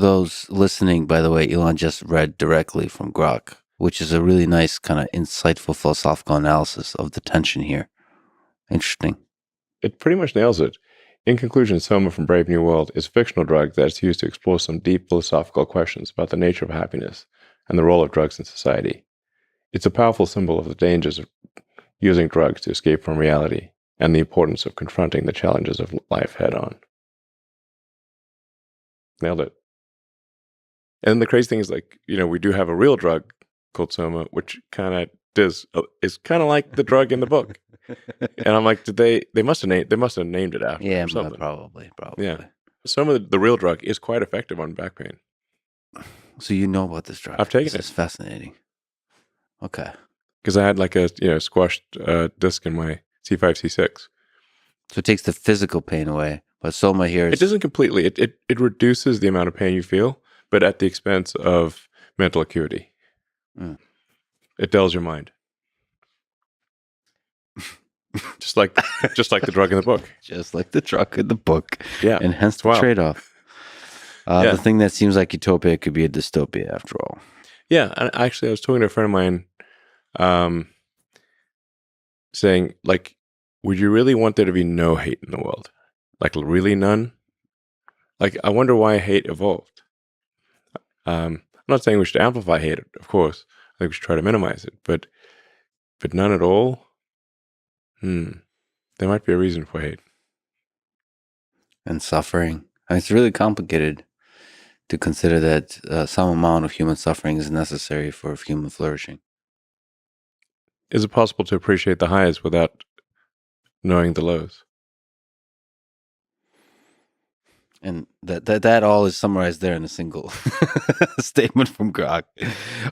Those listening, by the way, Elon just read directly from Grok, which is a really nice kind of insightful philosophical analysis of the tension here. Interesting. It pretty much nails it. In conclusion, Soma from Brave New World is a fictional drug that's used to explore some deep philosophical questions about the nature of happiness and the role of drugs in society. It's a powerful symbol of the dangers of using drugs to escape from reality and the importance of confronting the challenges of life head on. Nailed it. And the crazy thing is, like, we do have a real drug called Soma, which kind of is kind of like the drug in the book. And I'm like, they must have named it after Yeah, or something. probably. Yeah. Soma, the real drug, is quite effective on back pain. So you know about this drug? I've taken This it. is fascinating. Okay. Because I had like a squashed disc in my C5, C6. So it takes the physical pain away, but Soma here is... It doesn't completely. It reduces the amount of pain you feel, but at the expense of mental acuity. Mm. It dulls your mind. just like the drug in the book. Just like the drug in the book. Yeah. And hence the trade-off. Yeah. The thing that seems like utopia could be a dystopia after all. Yeah. And actually, I was talking to a friend of mine saying, like, would you really want there to be no hate in the world? Like, really none? Like, I wonder why hate evolved. I'm not saying we should amplify hate, of course. I think we should try to minimize it. But none at all? There might be a reason for hate. And suffering. I mean, it's really complicated to consider that some amount of human suffering is necessary for human flourishing. Is it possible to appreciate the highs without knowing the lows? And that all is summarized there in a single statement from Grok.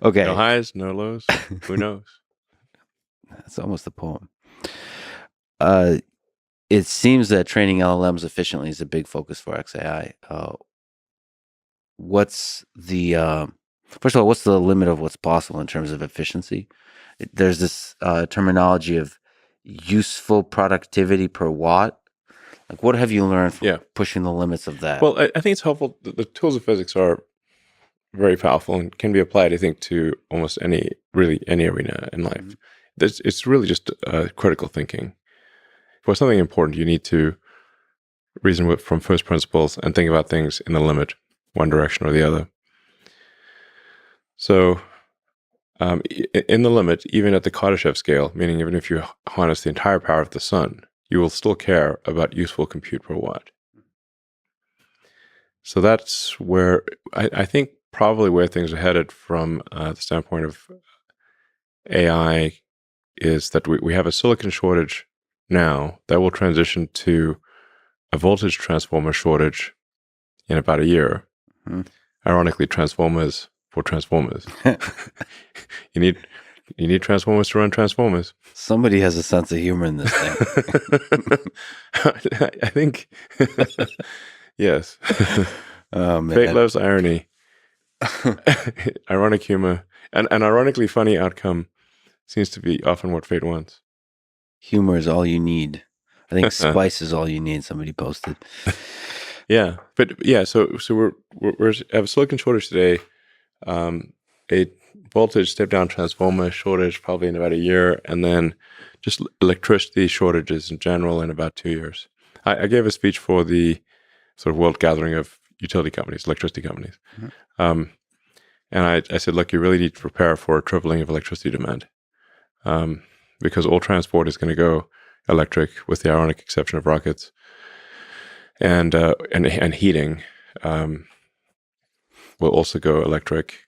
Okay. No highs, no lows. Who knows? That's almost a poem. It seems that training LLMs efficiently is a big focus for XAI. What's the first of all, what's the limit of what's possible in terms of efficiency? There's this terminology of useful productivity per watt. Like, what have you learned from pushing the limits of that? Well, I think it's helpful. The tools of physics are very powerful and can be applied, I think, to almost any arena in life. Mm-hmm. It's really just critical thinking. For something important, you need to reason from first principles and think about things in the limit, one direction or the other. So, in the limit, even at the Kardashev scale, meaning even if you harness the entire power of the sun, you will still care about useful compute per watt. So that's where I think probably where things are headed from the standpoint of AI is that we have a silicon shortage now that will transition to a voltage transformer shortage in about a year. Mm-hmm. Ironically, transformers for transformers. You need transformers to run transformers. Somebody has a sense of humor in this thing. I think, yes. Oh, man. Fate loves irony. Ironic humor. And an ironically funny outcome seems to be often what fate wants. Humor is all you need. I think spice is all you need, somebody posted. Yeah. But yeah, so we have a silicon shortage today. A voltage step-down transformer shortage probably in about a year, and then just electricity shortages in general in about 2 years. I gave a speech for the sort of world gathering of utility companies, electricity companies. Mm-hmm. And I said, look, you really need to prepare for a tripling of electricity demand because all transport is going to go electric with the ironic exception of rockets. And heating will also go electric.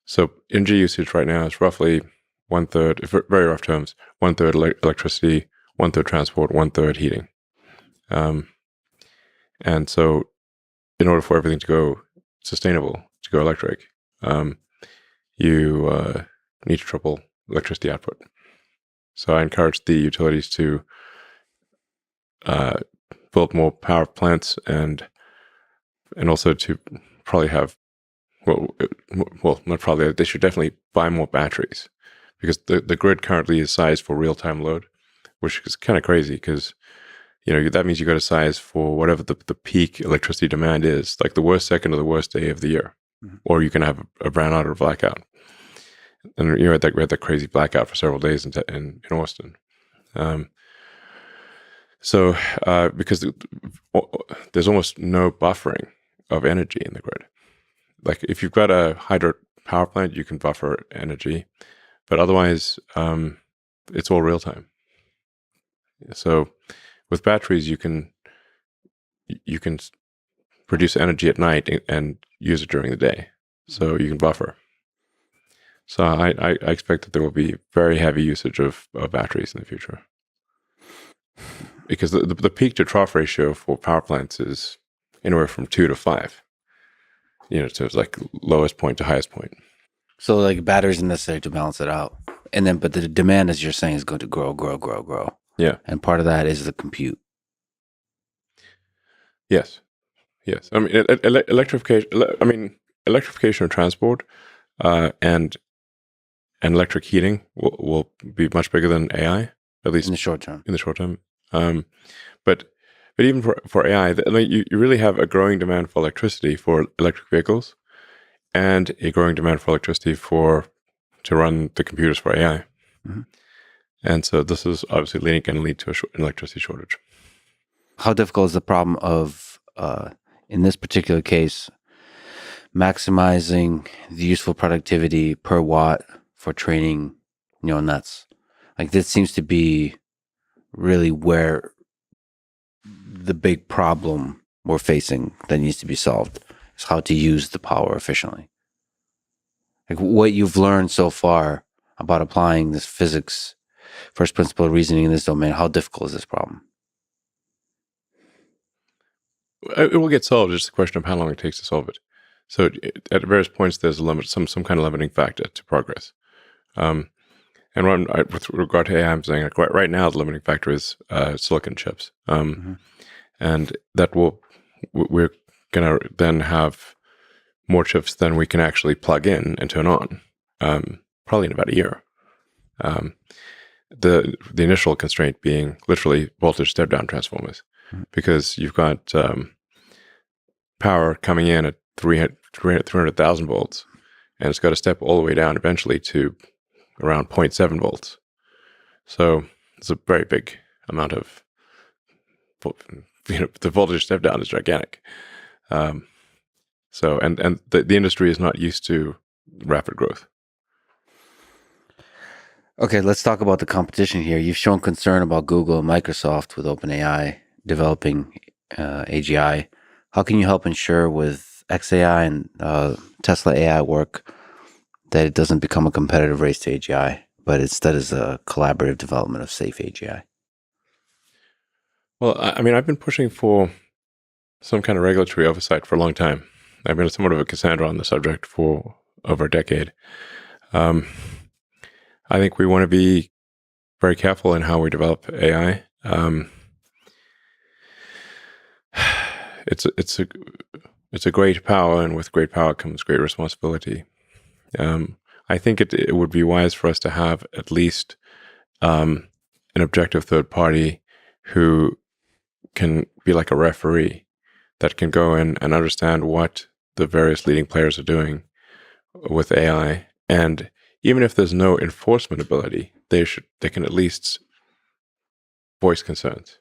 So energy usage right now is roughly 1/3, if very rough terms, 1/3 electricity, 1/3 transport, 1/3 heating. And so in order for everything to go sustainable, to go electric, you need to triple electricity output. So I encourage the utilities to build more power plants and also to probably have, well, not probably, they should definitely buy more batteries because the grid currently is sized for real-time load, which is kind of crazy because that means you got to size for whatever the peak electricity demand is, like the worst second or the worst day of the year, or you can have a brownout or a blackout. And we had that crazy blackout for several days in Austin. Because there's almost no buffering of energy in the grid. Like if you've got a hydro power plant, you can buffer energy, but otherwise, it's all real time. So with batteries, you can produce energy at night and use it during the day. So you can buffer. So I expect that there will be very heavy usage of batteries in the future. Because the peak to trough ratio for power plants is anywhere from 2 to 5. So it's like lowest point to highest point. So like batteries are necessary to balance it out. And then, but the demand, as you're saying, is going to grow. Yeah. And part of that is the compute. Yes. I mean, electrification of transport and electric heating will be much bigger than AI, at least In the short term. But even for AI, you really have a growing demand for electricity for electric vehicles, and a growing demand for electricity to run the computers for AI. Mm-hmm. And so this is obviously going to lead to an electricity shortage. How difficult is the problem of, in this particular case, maximizing the useful productivity per watt for training neural nets? Like this seems to be really where the big problem we're facing that needs to be solved is how to use the power efficiently. Like what you've learned so far about applying this physics, first principle reasoning in this domain, how difficult is this problem? It will get solved. It's just a question of how long it takes to solve it. So at various points, there's a limit, some kind of limiting factor to progress. And with regard to AI, I'm saying like right now the limiting factor is silicon chips, and that we're gonna then have more chips than we can actually plug in and turn on, probably in about a year. The initial constraint being literally voltage step down transformers, because you've got power coming in at 300,000 volts, and it's got to step all the way down eventually to around 0.7 volts. So it's a very big amount of, the voltage step down is gigantic. So the industry is not used to rapid growth. Okay, let's talk about the competition here. You've shown concern about Google and Microsoft with OpenAI developing AGI. How can you help ensure with XAI and Tesla AI work that it doesn't become a competitive race to AGI, but instead is a collaborative development of safe AGI? Well, I mean, I've been pushing for some kind of regulatory oversight for a long time. I've been somewhat of a Cassandra on the subject for over a decade. I think we want to be very careful in how we develop AI. It's a great power, and with great power comes great responsibility. I think it would be wise for us to have at least an objective third party who can be like a referee that can go in and understand what the various leading players are doing with AI. And even if there's no enforcement ability, they can at least voice concerns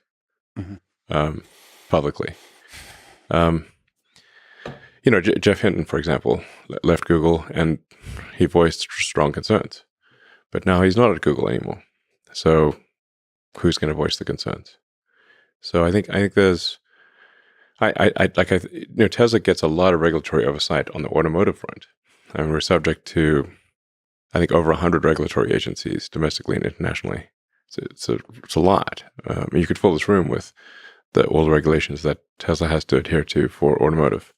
publicly. Jeff Hinton, for example, left Google and he voiced strong concerns, but now he's not at Google anymore. So who's going to voice the concerns? So I think there's, Tesla gets a lot of regulatory oversight on the automotive front. I mean, we're subject to, I think, over 100 regulatory agencies domestically and internationally. It's a lot. You could fill this room with all the regulations that Tesla has to adhere to for automotive.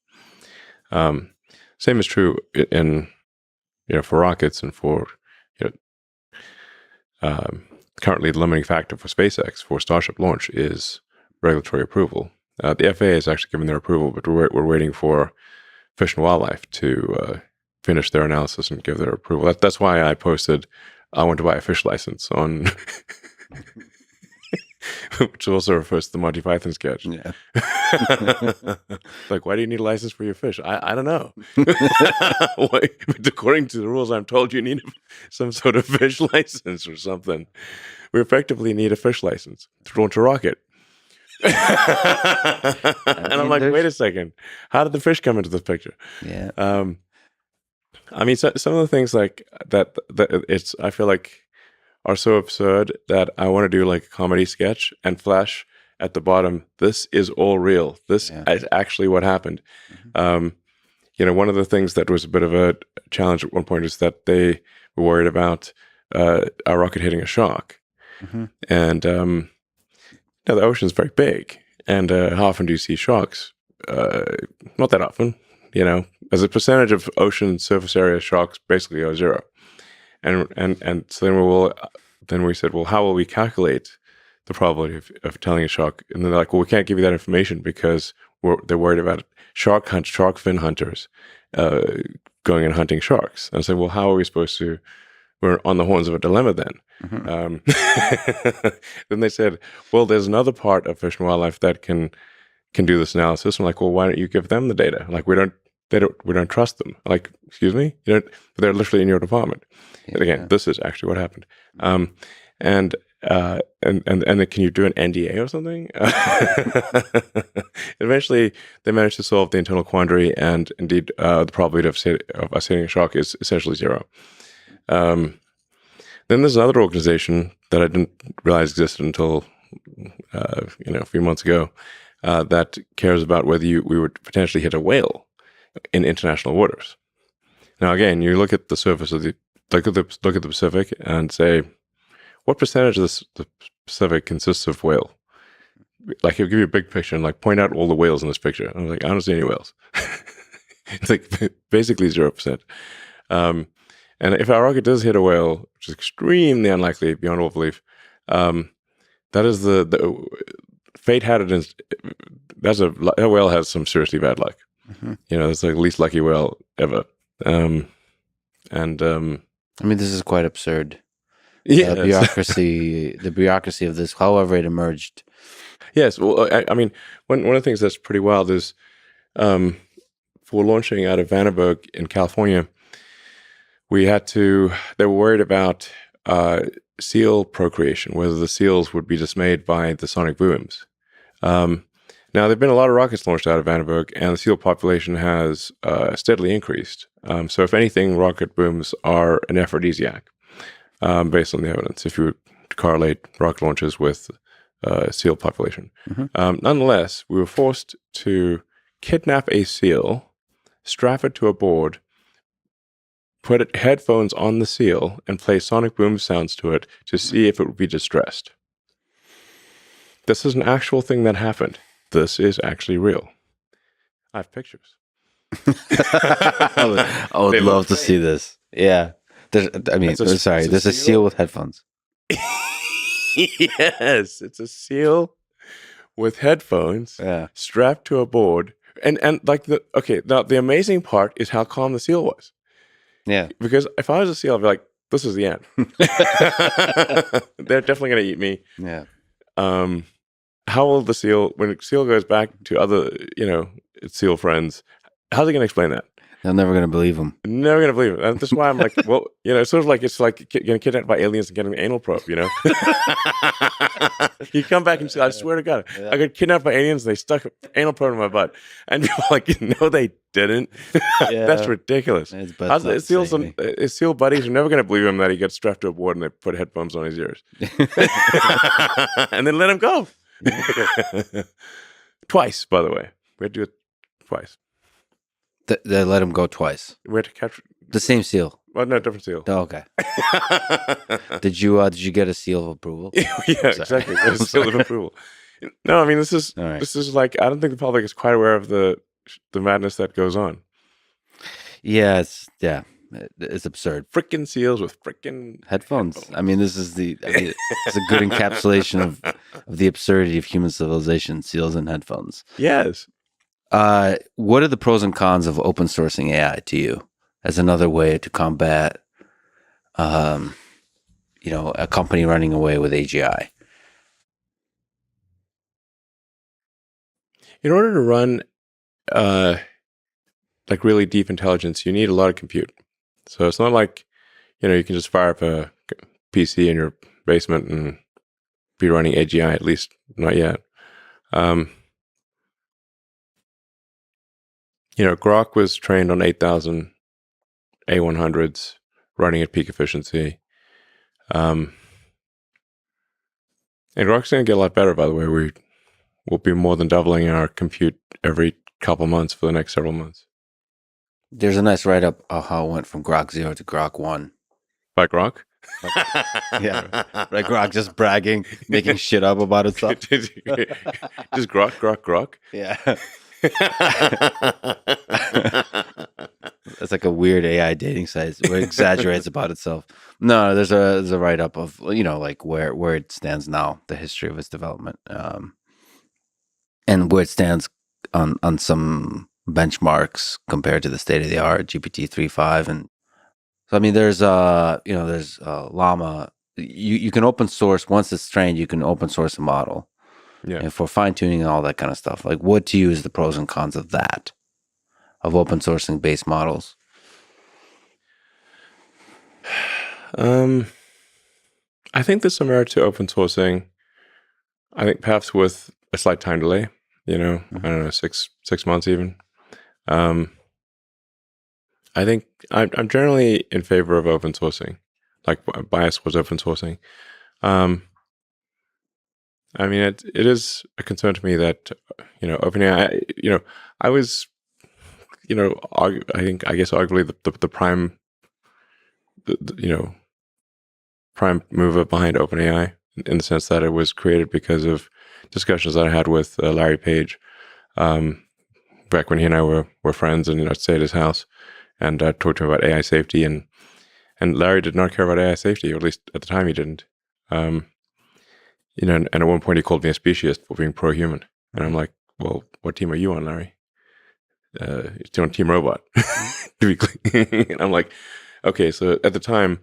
Same is true in for rockets and for currently the limiting factor for SpaceX for Starship launch is regulatory approval. The FAA has actually given their approval, but we're waiting for Fish and Wildlife to finish their analysis and give their approval. That's why I posted, I want to buy a fish license on which also refers to the Monty Python sketch. Yeah. Like, why do you need a license for your fish? I don't know. But according to the rules, I'm told you need some sort of fish license or something. We effectively need a fish license to launch a rocket. And I'm like, wait a second. How did the fish come into this picture? Yeah. I mean, some of the things like that I feel like are so absurd that I want to do like a comedy sketch and flash at the bottom, this is all real. This is actually what happened. One of the things that was a bit of a challenge at one point is that they were worried about a rocket hitting a shark. And the ocean is very big. And how often do you see sharks? Not that often. As a percentage of ocean surface area, sharks basically are zero. And so then we said, well, how will we calculate the probability of telling a shark? And then they're like, well, we can't give you that information because they're worried about shark fin hunters going and hunting sharks. And I said, well, how are we supposed to? We're on the horns of a dilemma then. Then they said, well, there's another part of Fish and Wildlife that can do this analysis. I'm like, well, why don't you give them the data? Like, we don't trust them. Like, excuse me? But they're literally in your department. And again, this is actually what happened. And then can you do an NDA or something? Eventually, they managed to solve the internal quandary, and indeed, the probability of us hitting a shark is essentially zero. Then there's another organization that I didn't realize existed until a few months ago that cares about whether we would potentially hit a whale in international waters. Now, again, you look at the surface of look at the Pacific and say, what percentage of the Pacific consists of whale? Like, he'll give you a big picture and like point out all the whales in this picture. I'm like, I don't see any whales. It's like basically 0%. And if our rocket does hit a whale, which is extremely unlikely beyond all belief, that is the fate had it. That whale has some seriously bad luck. It's like the least lucky whale ever. I mean, this is quite absurd. Yeah, the bureaucracy of this, however it emerged. Yes, well, I mean, one of the things that's pretty wild is, for launching out of Vandenberg in California, they were worried about seal procreation, whether the seals would be dismayed by the sonic booms. Now, there have been a lot of rockets launched out of Vandenberg, and the seal population has steadily increased. So if anything, rocket booms are an aphrodisiac, based on the evidence, if you would correlate rocket launches with seal population. Nonetheless, we were forced to kidnap a seal, strap it to a board, put headphones on the seal, and play sonic boom sounds to it to see if it would be distressed. This is an actual thing that happened. This is actually real. I have pictures. I would love to see this. Yeah. There's a seal with headphones. Yes, it's a seal with headphones strapped to a board. And like now the amazing part is how calm the seal was. Yeah. Because if I was a seal, I'd be like, this is the end. They're definitely going to eat me. Yeah. How will the seal, when a seal goes back to other, its seal friends, how's he going to explain that? They're never going to believe him. Never going to believe him. And that's why I'm like, well, it's sort of like, it's like getting kidnapped by aliens and getting an anal probe, You come back and say, I swear to God, I got kidnapped by aliens and they stuck an anal probe in my butt. And people are like, no, they didn't. That's ridiculous. His seal buddies are never going to believe him that he gets strapped to a board and they put headphones on his ears. And then let him go. Twice, by the way. We had to do it twice. They let him go twice. We had to capture the same seal. Well, no, different seal. Oh, okay. Did you get a seal of approval? Yeah, exactly. A seal of approval. No, I mean this is like, I don't think the public is quite aware of the madness that goes on. Yeah, it's absurd. Frickin' seals with frickin' headphones. I mean, it's a good encapsulation of the absurdity of human civilization. Seals and headphones. Yes. What are the pros and cons of open sourcing AI to you as another way to combat, a company running away with AGI? in order to run like really deep intelligence, you need a lot of compute. So it's not like, you can just fire up a PC in your basement and be running AGI, at least not yet. Grok was trained on 8,000 A100s running at peak efficiency. And Grok's going to get a lot better, by the way. We'll be more than doubling our compute every couple months for the next several months. There's a nice write-up of how it went from Grok 0 to Grok 1. By Grok? Yeah, right. Grok just bragging, making shit up about itself. Just Grok, Grok, Grok. Yeah. It's like a weird AI dating site where it exaggerates about itself. No, there's a write-up of, like where it stands now, the history of its development, and where it stands on some benchmarks compared to the state of the art GPT 3.5. And so, I mean, there's Llama. You can open source once it's trained. You can open source a model, and for fine tuning and all that kind of stuff. Like, what to you is the pros and cons of that, of open sourcing base models? I think there's some merit to open sourcing. I think perhaps with a slight time delay. I don't know, 6 months even. I think I'm generally in favor of open sourcing, like bias was open sourcing. I mean, it is a concern to me that, OpenAI, I was, I guess arguably the prime, prime mover behind OpenAI in the sense that it was created because of discussions that I had with Larry Page, back when he and I were friends, and I'd stay at his house and talk to him about AI safety, and Larry did not care about AI safety, or at least at the time he didn't. And at one point he called me a speciesist for being pro-human, and I'm like, well, what team are you on, Larry? You're on Team Robot, to be clear. And I'm like, okay, so at the time,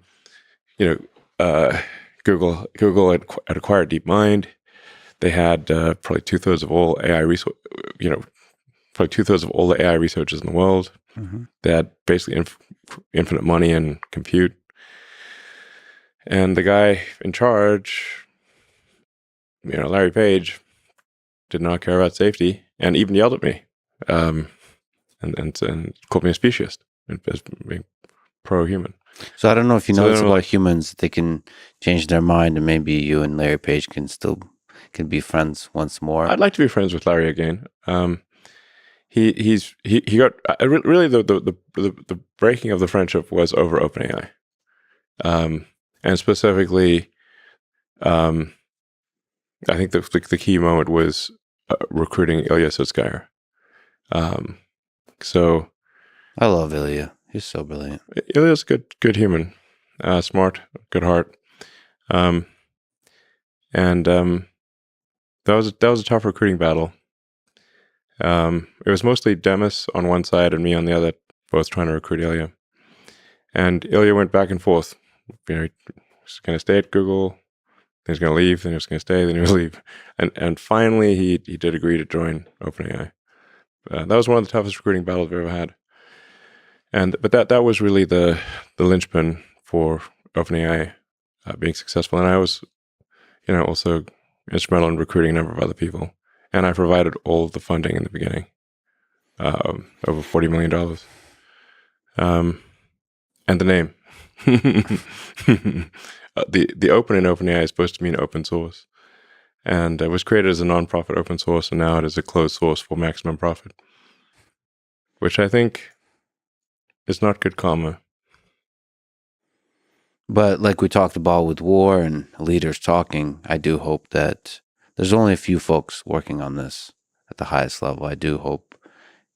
Google had acquired DeepMind. They had probably 2/3 of all AI resource, probably 2/3 of all the AI researchers in the world. Mm-hmm. They had basically infinite money and compute. And the guy in charge, Larry Page, did not care about safety and even yelled at me, and called me a speciesist as being pro-human. So I don't know if you know this about humans. They can change their mind, and maybe you and Larry Page can be friends once more. I'd like to be friends with Larry again. He got really the breaking of the friendship was over OpenAI, and specifically, I think the key moment was recruiting Ilya Sutskever. So I love Ilya. He's so brilliant. Ilya's a good human, smart, good heart, and that was a tough recruiting battle. It was mostly Demis on one side and me on the other, both trying to recruit Ilya. And Ilya went back and forth. He's going to stay at Google, then he's going to leave, then he was going to stay, then he was leave. And finally, he did agree to join OpenAI. That was one of the toughest recruiting battles we've ever had. But that was really the linchpin for OpenAI being successful. And I was, also instrumental in recruiting a number of other people. And I provided all the funding in the beginning, over $40 million. And the name. The open in OpenAI is supposed to mean open source. And it was created as a nonprofit open source, and now it is a closed source for maximum profit, which I think is not good karma. But like we talked about with war and leaders talking, I do hope that there's only a few folks working on this at the highest level. I do hope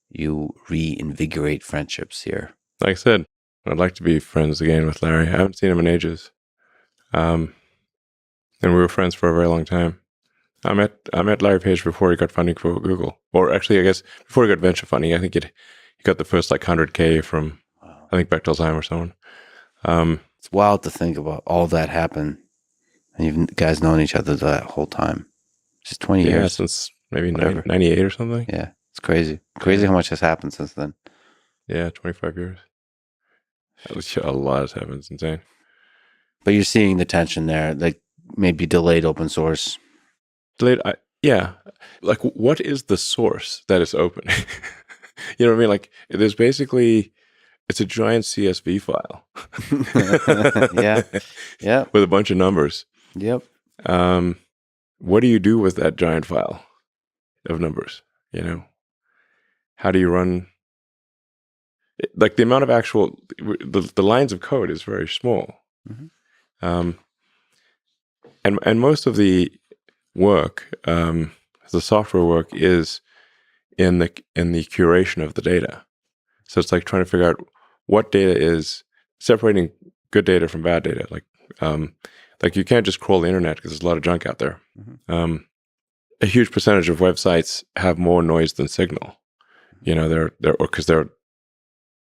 you reinvigorate friendships here. Like I said, I'd like to be friends again with Larry. I haven't seen him in ages. And we were friends for a very long time. I met Larry Page before he got funding for Google. Or actually, I guess, before he got venture funding. I think he got the first 100K from, I think, Bechtel's or someone. It's wild to think about all that happened. And you guys known each other that whole time. Just 20 years. Since maybe whatever. 98 or something. Yeah, it's crazy. Crazy how much has happened since then. Yeah, 25 years. A lot has happened. It's insane. But you're seeing the tension there, like maybe delayed open source. Delayed, yeah. Like, what is the source that is open? You know what I mean? Like, there's basically, it's a giant CSV file. Yeah. Yeah. With a bunch of numbers. Yep. What do you do with that giant file of numbers? You know, how do you run? Like, the amount of actual, the lines of code is very small. Mm-hmm. And most of the work, the software work, is in the curation of the data. So it's like trying to figure out what data is separating good data from bad data. Like you can't just crawl the internet because there's a lot of junk out there. Mm-hmm. A huge percentage of websites have more noise than signal. You know, they're because they're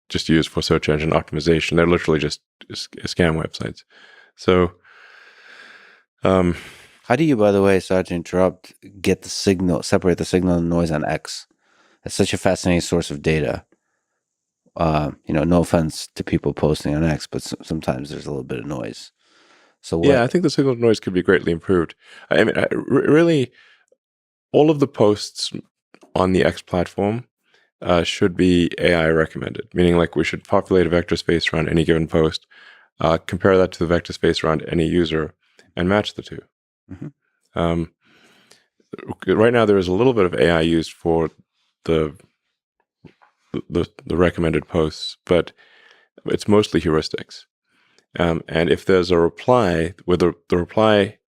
just used for search engine optimization. They're literally just scam websites. So, how do you, by the way, sorry to interrupt, get the signal, separate the signal and noise on X? That's such a fascinating source of data. No offense to people posting on X, but sometimes there's a little bit of noise. So what? yeah, I think the signal to noise could be greatly improved. I mean, really, all of the posts on the X platform should be AI recommended, meaning like we should populate a vector space around any given post, compare that to the vector space around any user, and match the two. Mm-hmm. Right now, there is a little bit of AI used for the recommended posts, but it's mostly heuristics. And if there's a reply, where the reply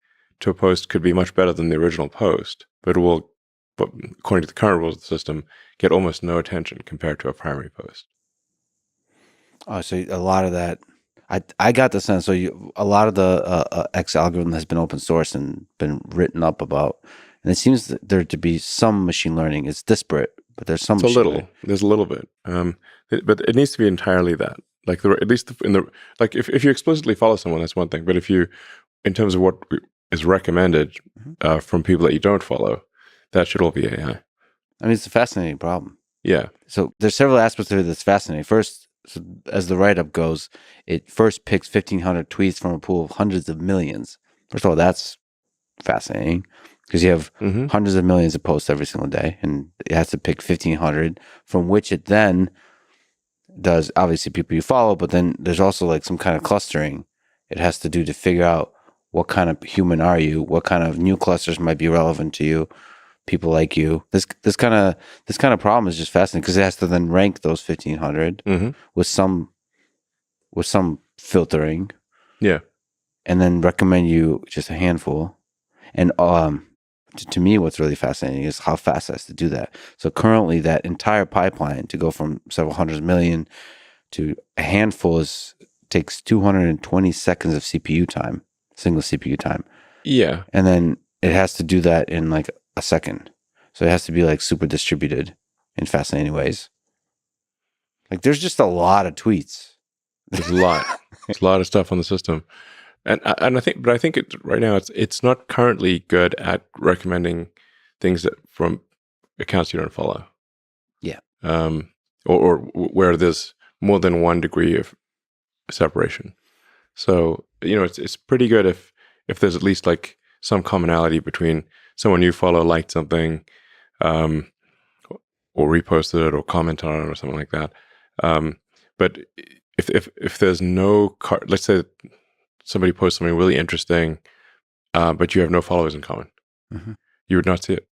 to a post could be much better than the original post, but it will, according to the current rules of the system, get almost no attention compared to a primary post. Oh, so a lot of that, I got the sense. So a lot of the X algorithm has been open source and been written up about, and it seems that there to be some machine learning. It's disparate, but there's some. It's a little. There's a little bit, but it needs to be entirely that. Like at least in the like, if you explicitly follow someone, that's one thing. But if you, in terms of what is recommended from people that you don't follow, that should all be AI. I mean, it's a fascinating problem. Yeah. So there's several aspects of it that's fascinating. First, so as the write-up goes, it first picks 1,500 tweets from a pool of hundreds of millions. First of all, that's fascinating because you have hundreds of millions of posts every single day, and it has to pick 1,500 from which it then does obviously people you follow, but then there's also like some kind of clustering it has to do to figure out what kind of human are you, what kind of new clusters might be relevant to you, people like you. This kind of problem is just fascinating because it has to then rank those 1,500 with some filtering, yeah, and then recommend you just a handful. And to me, what's really fascinating is how fast it has to do that. So currently, that entire pipeline to go from several hundred million to a handful takes 220 seconds of CPU time, single CPU time. Yeah. And then it has to do that in like a second. So it has to be like super distributed in fascinating ways. Like there's just a lot of tweets. There's a lot. There's a lot of stuff on the system. And I think right now it's not currently good at recommending things that from accounts you don't follow. Yeah. Or where there's more than one degree of separation. So it's pretty good if there's at least like some commonality between someone you follow liked something, or reposted it or commented on it or something like that. But if there's no let's say somebody posts something really interesting, but you have no followers in common, you would not see it.